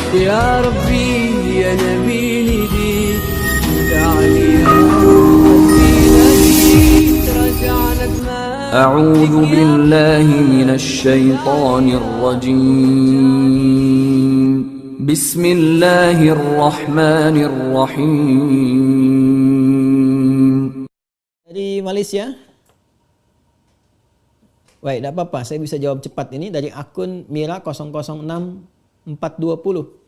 يا ربي يا نبيل دين دعني يا رجعنا أعوذ بالله من الشيطان الرجيم بسم الله الرحمن الرحيم. Dari Malaysia. Baik, tak apa-apa. Saya bisa jawab cepat ini dari akun Mira 006420.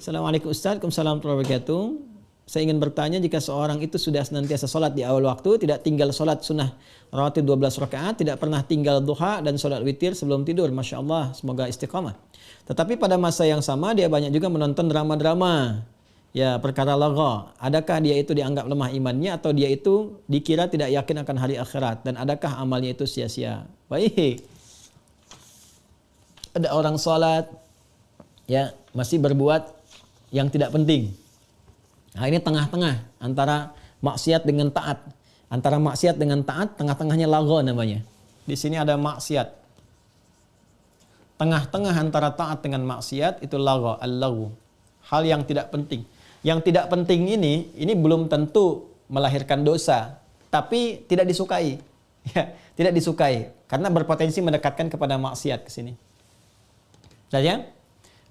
Assalamualaikum Ustaz. Waalaikumsalam warahmatullahi wabarakatuh. Saya ingin bertanya, jika seorang itu sudah senantiasa solat di awal waktu, tidak tinggal solat sunnah rawatib 12 rakaat, tidak pernah tinggal duha dan solat witir sebelum tidur. Masya Allah, semoga istiqamah. Tetapi pada masa yang sama dia banyak juga menonton drama-drama, ya, perkara lagha. Adakah dia itu dianggap lemah imannya, atau dia itu dikira tidak yakin akan hari akhirat, dan adakah amalnya itu sia-sia? Baik. Ada orang salat, ya, masih berbuat yang tidak penting. Nah, ini tengah-tengah antara maksiat dengan taat. Antara maksiat dengan taat, tengah-tengahnya lagha namanya. Di sini ada maksiat. Tengah-tengah antara taat dengan maksiat itu lagha, al-laghu. Hal yang tidak penting. Yang tidak penting ini belum tentu melahirkan dosa, tapi tidak disukai. Ya, tidak disukai karena berpotensi mendekatkan kepada maksiat ke sini. Saja?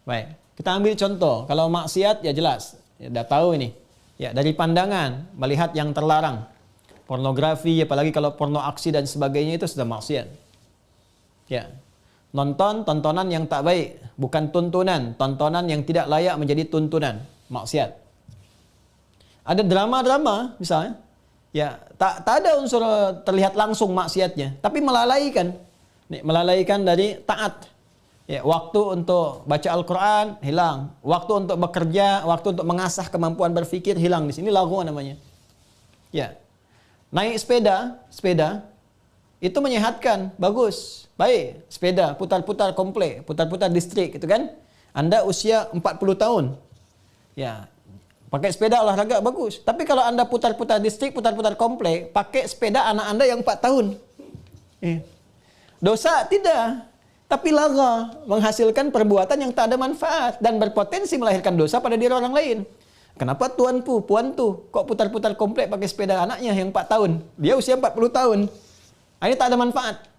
Baik, kita ambil contoh. Kalau maksiat ya jelas, ya, udah tahu ini. Ya, dari pandangan melihat yang terlarang. Pornografi, apalagi kalau porno aksi dan sebagainya, itu sudah maksiat. Ya. Nonton tontonan yang tak baik, bukan tuntunan, tontonan yang tidak layak menjadi tuntunan, maksiat. Ada drama-drama misalnya, ya, tak ada unsur terlihat langsung maksiatnya, tapi melalaikan. Melalaikan dari taat. Ya, waktu untuk baca Al-Quran hilang, waktu untuk bekerja, waktu untuk mengasah kemampuan berpikir hilang. Di sini laghu namanya. Ya, naik sepeda itu menyehatkan, bagus, baik. Sepeda putar-putar komplek, putar-putar distrik, gitu kan? Anda usia 40 tahun, ya, pakai sepeda olahraga bagus. Tapi kalau Anda putar-putar distrik, putar-putar komplek, pakai sepeda anak Anda yang 4 tahun, dosa tidak. Tapi lagha, menghasilkan perbuatan yang tak ada manfaat dan berpotensi melahirkan dosa pada diri orang lain. Kenapa tuanku, puantu, kok putar-putar komplek pakai sepeda anaknya yang 4 tahun? Dia usia 40 tahun. Ini tak ada manfaat.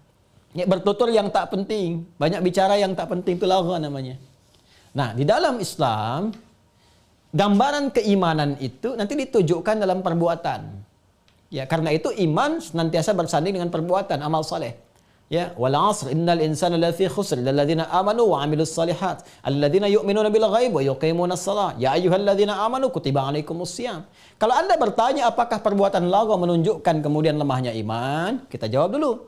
Ya, bertutur yang tak penting, banyak bicara yang tak penting, itu lagha namanya. Nah, di dalam Islam, gambaran keimanan itu nanti ditunjukkan dalam perbuatan. Ya, karena itu iman senantiasa bersanding dengan perbuatan, amal saleh. Ya, wal 'asr innal insana lafi khusr illal ladzina amanu wa 'amilus shalihat alladzina yu'minuna bil ghaib wa yuqimunas shalah ya ayyuhalladzina amanu kutiba 'alaikumus shiyam. Kalau Anda bertanya apakah perbuatan lagha menunjukkan kemudian lemahnya iman, kita jawab dulu.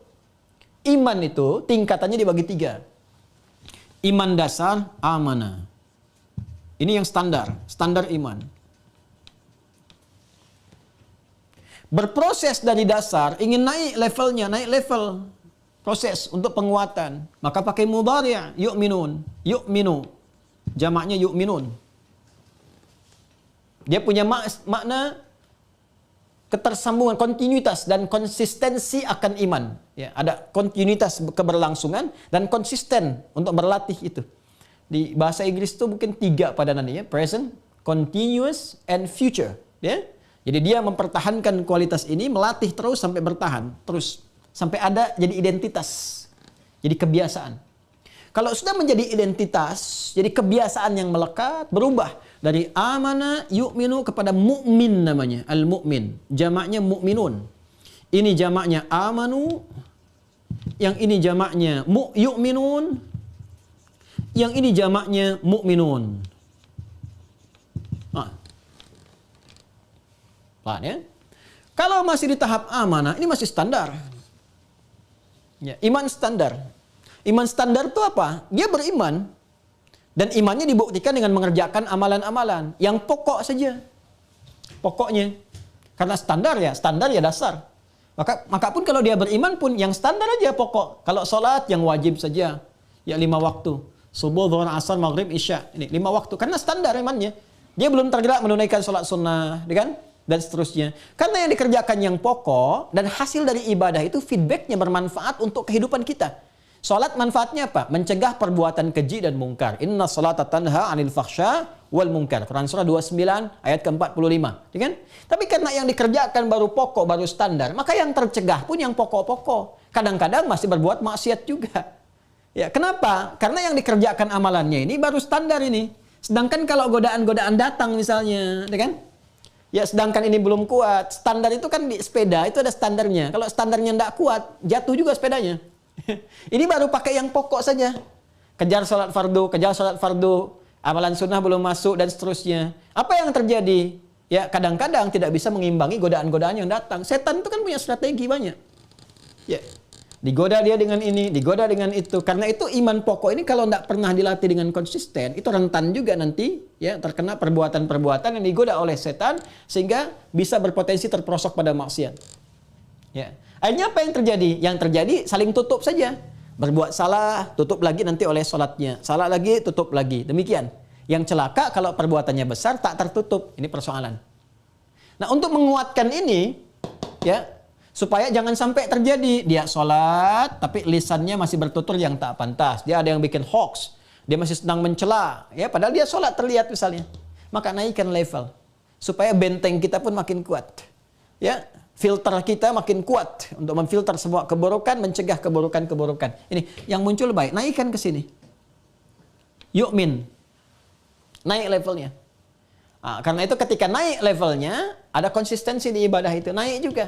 Iman itu tingkatannya dibagi 3. Iman dasar, amanah. Ini yang standar iman. Berproses dari dasar, ingin naik levelnya, naik level. Proses untuk penguatan, maka pakai mudhari', yu'minun, yu'minu, jamaknya yu'minun. Dia punya makna ketersambungan, kontinuitas dan konsistensi akan iman. Ya, ada kontinuitas keberlangsungan dan konsisten untuk berlatih itu. Di bahasa Inggris itu mungkin 3 padanannya, present, continuous, and future. Ya, jadi dia mempertahankan kualitas ini, melatih terus sampai bertahan terus. Sampai ada jadi identitas, jadi kebiasaan. Kalau sudah menjadi identitas, jadi kebiasaan yang melekat, berubah dari amana yu'minu kepada mu'min namanya, al-mu'min. Jamaknya mu'minun. Ini jamaknya amanu, yang ini jamaknya yu'minun, yang ini jamaknya mu'minun. Paham ya? Kalau masih di tahap amanah, ini masih standar. Ya, iman standar. Iman standar itu apa? Dia beriman dan imannya dibuktikan dengan mengerjakan amalan-amalan yang pokok saja. Pokoknya. Karena standar ya dasar. Maka pun kalau dia beriman pun yang standar aja pokok. Kalau sholat yang wajib saja, ya 5 waktu. Subuh, zuhur, asar, maghrib, isya. Ini 5 waktu. Karena standar imannya. Dia belum tergerak menunaikan sholat sunnah, kan? Dan seterusnya. Karena yang dikerjakan yang pokok dan hasil dari ibadah itu feedbacknya bermanfaat untuk kehidupan kita. Salat manfaatnya apa? Mencegah perbuatan keji dan mungkar. Inna salata tanha 'anil fakhsya wal munkar. Quran surah 29 ayat ke-45, ya kan? Tapi karena yang dikerjakan baru pokok, baru standar, maka yang tercegah pun yang pokok-pokok. Kadang-kadang masih berbuat maksiat juga. Ya, kenapa? Karena yang dikerjakan amalannya ini baru standar ini. Sedangkan kalau godaan-godaan datang misalnya, ya kan? Ya, sedangkan ini belum kuat. Standar itu kan di sepeda itu ada standarnya. Kalau standarnya tidak kuat, jatuh juga sepedanya. Ini baru pakai yang pokok saja. Kejar salat fardu, amalan sunnah belum masuk dan seterusnya. Apa yang terjadi? Ya, kadang-kadang tidak bisa mengimbangi godaan-godaan yang datang. Setan itu kan punya strategi banyak. Ya, digoda dia dengan ini, digoda dengan itu. Karena itu iman pokok ini kalau tidak pernah dilatih dengan konsisten, itu rentan juga nanti ya terkena perbuatan-perbuatan yang digoda oleh setan sehingga bisa berpotensi terperosok pada maksiat. Ya. Akhirnya apa yang terjadi? Yang terjadi saling tutup saja. Berbuat salah, tutup lagi nanti oleh sholatnya. Salah lagi, tutup lagi. Demikian. Yang celaka kalau perbuatannya besar tak tertutup. Ini persoalan. Nah, untuk menguatkan ini, ya, supaya jangan sampai terjadi dia sholat tapi lisannya masih bertutur yang tak pantas. Dia ada yang bikin hoax. Dia masih sedang mencela. Ya, padahal dia sholat terlihat misalnya. Maka naikkan level supaya benteng kita pun makin kuat. Ya. Filter kita makin kuat untuk memfilter semua keburukan, mencegah keburukan-keburukan. Ini yang muncul baik, naikkan ke sini. Yu'min. Naik levelnya. Nah, karena itu ketika naik levelnya, ada konsistensi di ibadah itu, naik juga.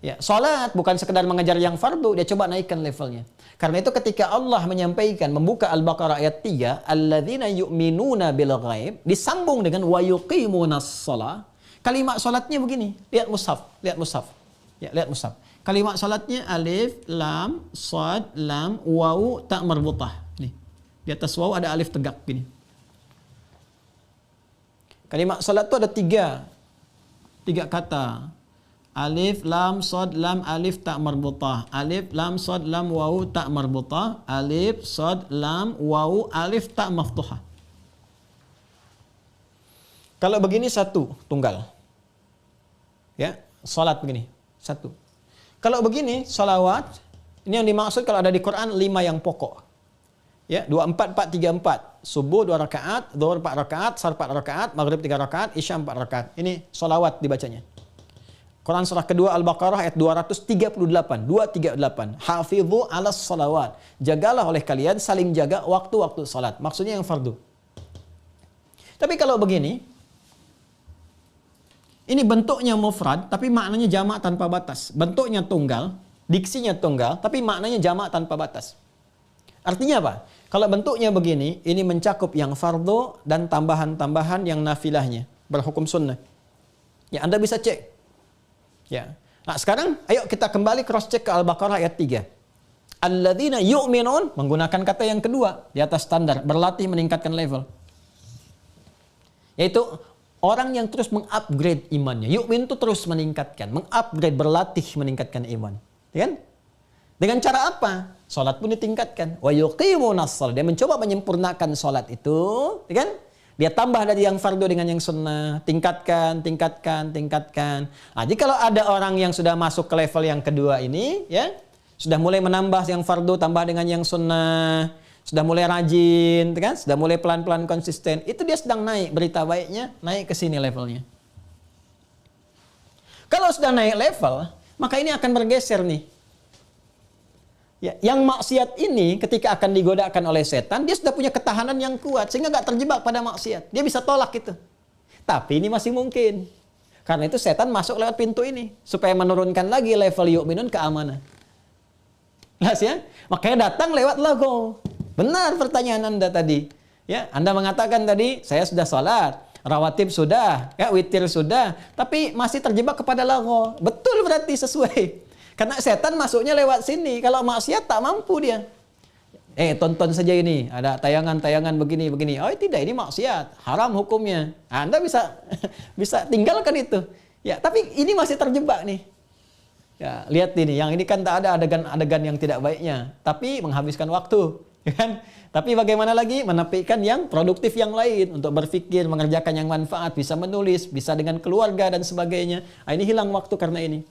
Ya, salat bukan sekedar mengejar yang fardu, dia coba naikkan levelnya. Karena itu ketika Allah menyampaikan, membuka Al-Baqarah ayat 3, alladzina yu'minuna bil ghaib, disambung dengan wa yuqimunas shalah. Kalimat salatnya begini, lihat mushaf. Ya, lihat mushaf. Kalimat salatnya alif, lam, shad, lam, waw, ta marbutah. Nih. Di atas waw ada alif tegak gini. Kalimat salat itu ada tiga kata. Alif, lam, shad, lam, alif, ta marbutah. Alif, lam, shad, lam, waw, ta marbutah. Alif, shad, lam, waw, alif, ta maftuhah. Kalau begini satu, tunggal. Ya, salat begini, satu. Kalau begini, salawat, ini yang dimaksud kalau ada di Quran 5 yang pokok. Ya, 24, 4, 3, 4. Subuh 2 rakaat, zuhur 4 rakaat, asar 4 rakaat, maghrib 3 rakaat, isya 4 rakaat. Ini salawat dibacanya. Quran surah kedua Al-Baqarah ayat 238, 238. Hafidhu 'alas salawat. Jagalah oleh kalian, saling jaga waktu-waktu salat. Maksudnya yang fardu. Tapi kalau begini, ini bentuknya mufrad, tapi maknanya jamak tanpa batas. Bentuknya tunggal, diksinya tunggal, tapi maknanya jamak tanpa batas. Artinya apa? Kalau bentuknya begini, ini mencakup yang fardu dan tambahan-tambahan yang nafilahnya, berhukum sunnah. Ya, Anda bisa cek. Ya. Nah, sekarang ayo kita kembali cross check ke Al-Baqarah ayat 3. Alladzina yu'minun, menggunakan kata yang kedua di atas standar, berlatih meningkatkan level. Yaitu orang yang terus mengupgrade imannya. Yu'min itu terus meningkatkan, mengupgrade, berlatih meningkatkan iman. Ya kan? Dengan cara apa? Salat pun ditingkatkan. Wa yuqimunas shalah. Dia mencoba menyempurnakan salat itu, ya kan? Dia tambah dari yang fardu dengan yang sunnah, tingkatkan. Nah, jadi kalau ada orang yang sudah masuk ke level yang kedua ini, ya, sudah mulai menambah yang fardu tambah dengan yang sunnah, sudah mulai rajin, kan? Sudah mulai pelan-pelan konsisten. Itu dia sedang naik, berita baiknya naik ke sini levelnya. Kalau sudah naik level, maka ini akan bergeser nih. Ya, yang maksiat ini ketika akan digodakan oleh setan, dia sudah punya ketahanan yang kuat sehingga nggak terjebak pada maksiat. Dia bisa tolak itu. Tapi ini masih mungkin. Karena itu setan masuk lewat pintu ini supaya menurunkan lagi level yu'minun ke amanah. Jelas ya? Makanya datang lewat logo. Benar pertanyaan Anda tadi. Ya, Anda mengatakan tadi, saya sudah salat, rawatib sudah, ya, witir sudah, tapi masih terjebak kepada logo. Betul, berarti sesuai. Karena setan masuknya lewat sini. Kalau maksiat tak mampu dia. Tonton saja ini, ada tayangan-tayangan begini. Oh, tidak, ini maksiat, haram hukumnya. Anda bisa bisa tinggalkan itu. Ya, tapi ini masih terjebak nih. Ya, lihat ini, yang ini kan tak ada adegan-adegan yang tidak baiknya, tapi menghabiskan waktu, kan? Tapi bagaimana lagi menepikan yang produktif yang lain untuk berpikir, mengerjakan yang manfaat, bisa menulis, bisa dengan keluarga dan sebagainya. Ini hilang waktu karena ini.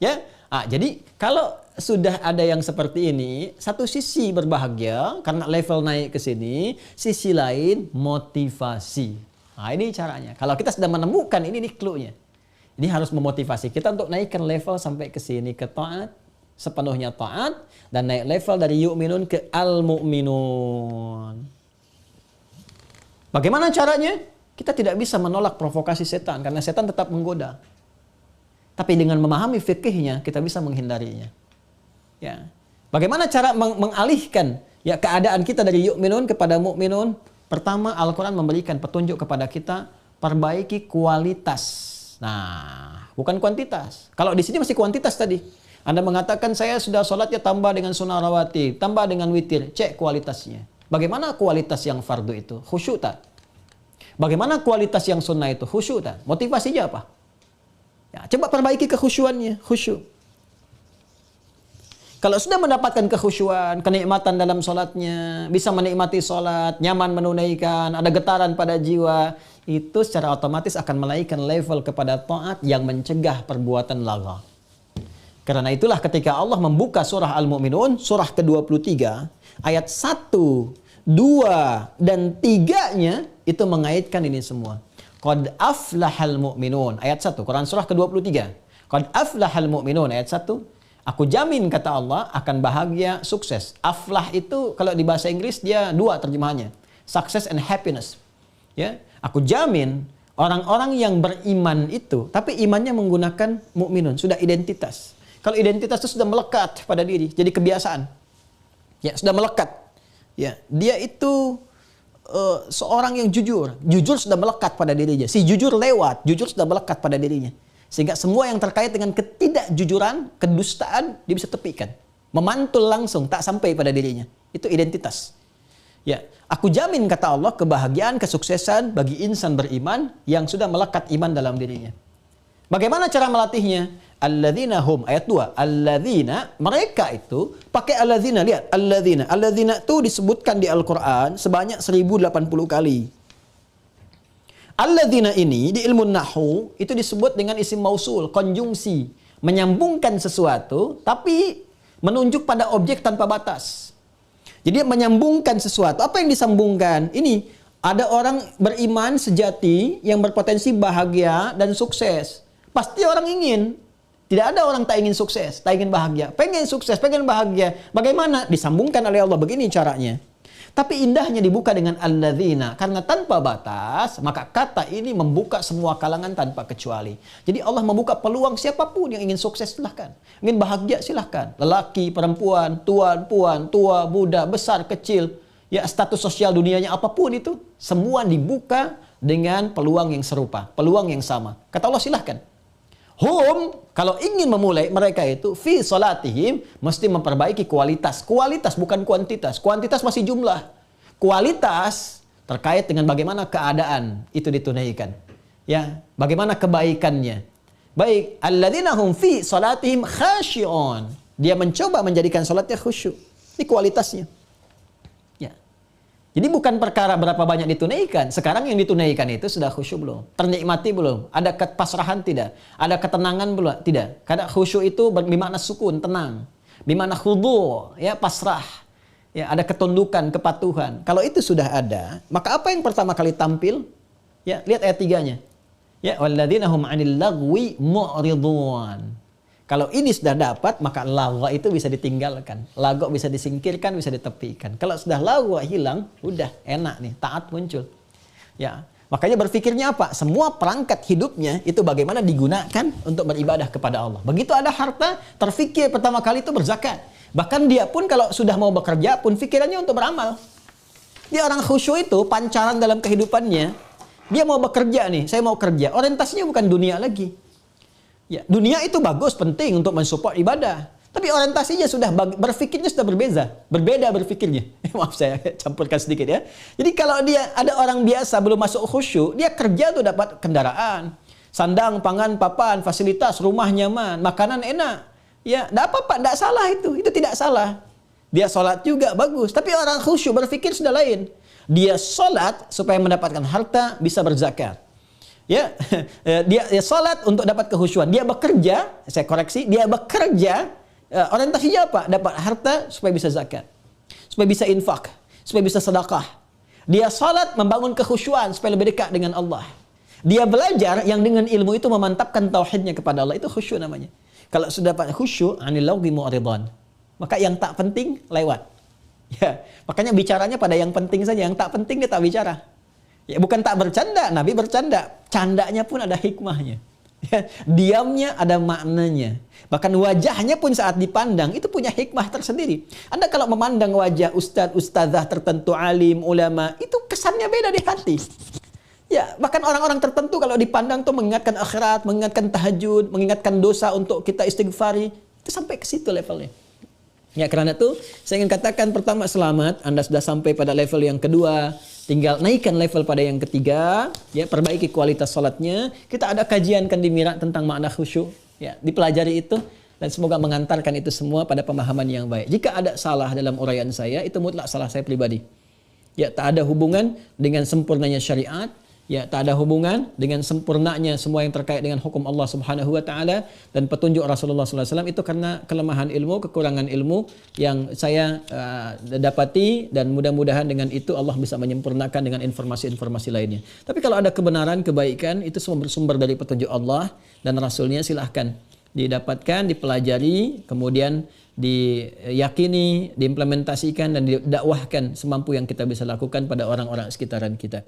Ya, jadi kalau sudah ada yang seperti ini, satu sisi berbahagia karena level naik ke sini, sisi lain motivasi. Nah, ini caranya. Kalau kita sudah menemukan ini nih clue-nya. Ini harus memotivasi kita untuk naikkan level sampai ke sini, ke taat, sepenuhnya taat, dan naik level dari yu'minun ke al-mu'minun. Bagaimana caranya? Kita tidak bisa menolak provokasi setan karena setan tetap menggoda. Tapi dengan memahami fikihnya kita bisa menghindarinya. Ya. Bagaimana cara mengalihkan ya keadaan kita dari yu'minun kepada mu'minun? Pertama, Al-Quran memberikan petunjuk kepada kita, perbaiki kualitas. Nah, bukan kuantitas. Kalau di sini masih kuantitas tadi. Anda mengatakan saya sudah sholatnya tambah dengan sunnah rawatib, tambah dengan witir, cek kualitasnya. Bagaimana kualitas yang fardu itu? Khusyuk tak? Bagaimana kualitas yang sunnah itu? Khusyuk tak? Motivasinya apa? Ya, coba perbaiki kekhusyuannya, khusyuk. Kalau sudah mendapatkan kekhusyuan, kenikmatan dalam sholatnya, bisa menikmati sholat, nyaman menunaikan, ada getaran pada jiwa, itu secara otomatis akan menaikkan level kepada taat yang mencegah perbuatan lagha. Karena itulah ketika Allah membuka surah Al-Mu'minun, surah ke-23, ayat 1, 2, dan 3-nya, itu mengaitkan ini semua. Qad aflahal mu'minun. Ayat 1, Quran surah ke-23. Qad aflahal mu'minun. Ayat 1. Aku jamin, kata Allah, akan bahagia, sukses. Aflah itu kalau di bahasa Inggris dia dua terjemahannya. Success and happiness. Ya, aku jamin orang-orang yang beriman itu, tapi imannya menggunakan mukminun, sudah identitas. Kalau identitas itu sudah melekat pada diri, jadi kebiasaan. Ya, sudah melekat. Ya, dia itu seorang yang jujur. Jujur sudah melekat pada dirinya. Si jujur lewat, jujur sudah melekat pada dirinya. Sehingga semua yang terkait dengan ketidakjujuran, kedustaan, dia bisa tepikan. Memantul langsung, tak sampai pada dirinya. Itu identitas. Ya, aku jamin, kata Allah, kebahagiaan, kesuksesan bagi insan beriman yang sudah melekat iman dalam dirinya. Bagaimana cara melatihnya? Alladzina hum, ayat 2. Alladzina, mereka itu, pakai alladzina, lihat. Alladzina. Alladzina itu disebutkan di Al-Quran sebanyak 1080 kali. Alladzina ini di ilmu nahwu itu disebut dengan isim mausul, konjungsi, menyambungkan sesuatu tapi menunjuk pada objek tanpa batas. Jadi menyambungkan sesuatu. Apa yang disambungkan? Ini ada orang beriman sejati yang berpotensi bahagia dan sukses. Pasti orang ingin. Tidak ada orang tak ingin sukses, tak ingin bahagia. Pengen sukses, pengen bahagia. Bagaimana? Disambungkan oleh Allah. Begini caranya. Tapi indahnya dibuka dengan alladzina. Karena tanpa batas, maka kata ini membuka semua kalangan tanpa kecuali. Jadi Allah membuka peluang siapapun yang ingin sukses, silahkan. Ingin bahagia, silahkan. Lelaki, perempuan, tuan, puan, tua, muda, besar, kecil. Ya, status sosial dunianya apapun itu. Semua dibuka dengan peluang yang serupa. Peluang yang sama. Kata Allah, silahkan. Hum, kalau ingin memulai mereka itu fi salatihim mesti memperbaiki kualitas. Kualitas bukan kuantitas. Kuantitas masih jumlah. Kualitas terkait dengan bagaimana keadaan itu ditunaikan. Ya, bagaimana kebaikannya. Baik, alladzina hum fi salatihim khashi'un. Dia mencoba menjadikan salatnya khusyuk. Ini kualitasnya. Jadi bukan perkara berapa banyak ditunaikan. Sekarang yang ditunaikan itu sudah khusyuk belum? Ternikmati belum? Ada kepasrahan tidak? Ada ketenangan belum? Tidak. Karena khusyuk itu bermakna sukun, tenang. Bermakna khudu, ya, pasrah. Ya, ada ketundukan, kepatuhan. Kalau itu sudah ada, maka apa yang pertama kali tampil? Ya, lihat ayat 3-nya. Ya, walladzina hum 'anil lagwi mu'ridun. Kalau ini sudah dapat, maka lagwa itu bisa ditinggalkan. Lagwa bisa disingkirkan, bisa ditepikan. Kalau sudah lagwa hilang, udah enak nih, taat muncul. Ya, makanya berpikirnya apa? Semua perangkat hidupnya itu bagaimana digunakan untuk beribadah kepada Allah. Begitu ada harta, terfikir pertama kali itu berzakat. Bahkan dia pun kalau sudah mau bekerja pun pikirannya untuk beramal. Dia orang khusyuk itu pancaran dalam kehidupannya. Dia mau bekerja nih, saya mau kerja. Orientasinya bukan dunia lagi. Ya, dunia itu bagus, penting untuk mensupport ibadah. Tapi orientasinya sudah, berpikirnya sudah berbeda berpikirnya. Maaf saya campurkan sedikit ya. Jadi kalau dia ada orang biasa belum masuk khusyuk, dia kerja tuh dapat kendaraan, sandang, pangan, papan, fasilitas, rumah nyaman, makanan enak. Ya, enggak apa-apa, enggak salah itu tidak salah. Dia sholat juga bagus, tapi orang khusyuk berpikir sudah lain. Dia sholat supaya mendapatkan harta, bisa berzakat. Ya, dia sholat untuk dapat kehusyuan. Dia bekerja, saya koreksi, dia bekerja Orientasinya apa? Dapat harta supaya bisa zakat, supaya bisa infak, supaya bisa sedekah. Dia salat membangun kekhusyuan supaya lebih dekat dengan Allah. Dia belajar yang dengan ilmu itu memantapkan tauhidnya kepada Allah. Itu khusyuk namanya. Kalau sudah dapat khusyuk, anil lagwi mu'ridhan. Maka yang tak penting lewat. Ya, makanya bicaranya pada yang penting saja. Yang tak penting dia tak bicara. Ya, bukan tak bercanda, Nabi bercanda. Candanya pun ada hikmahnya. Ya, diamnya ada maknanya. Bahkan wajahnya pun saat dipandang itu punya hikmah tersendiri. Anda kalau memandang wajah ustadz-ustadzah tertentu, alim, ulama, itu kesannya beda di hati. Ya, bahkan orang-orang tertentu kalau dipandang tuh mengingatkan akhirat, mengingatkan tahajud, mengingatkan dosa untuk kita istighfari. Itu sampai ke situ levelnya. Ya, karena itu saya ingin katakan pertama selamat, Anda sudah sampai pada level yang kedua. Tinggal naikkan level pada yang ketiga, ya, perbaiki kualitas salatnya. Kita ada kajian kan di Mira tentang makna khusyuk, ya, dipelajari itu dan semoga mengantarkan itu semua pada pemahaman yang baik. Jika ada salah dalam uraian saya, itu mutlak salah saya pribadi. Ya, tak ada hubungan dengan sempurnanya syariat. Ya, tak ada hubungan dengan sempurnanya semua yang terkait dengan hukum Allah Subhanahu wa taala dan petunjuk Rasulullah sallallahu alaihi wasallam. Itu karena kelemahan ilmu, kekurangan ilmu yang saya dapati, dan mudah-mudahan dengan itu Allah bisa menyempurnakan dengan informasi-informasi lainnya. Tapi kalau ada kebenaran, kebaikan, itu semua bersumber dari petunjuk Allah dan Rasulnya, silahkan didapatkan, dipelajari, kemudian diyakini, diimplementasikan dan didakwahkan semampu yang kita bisa lakukan pada orang-orang sekitaran kita.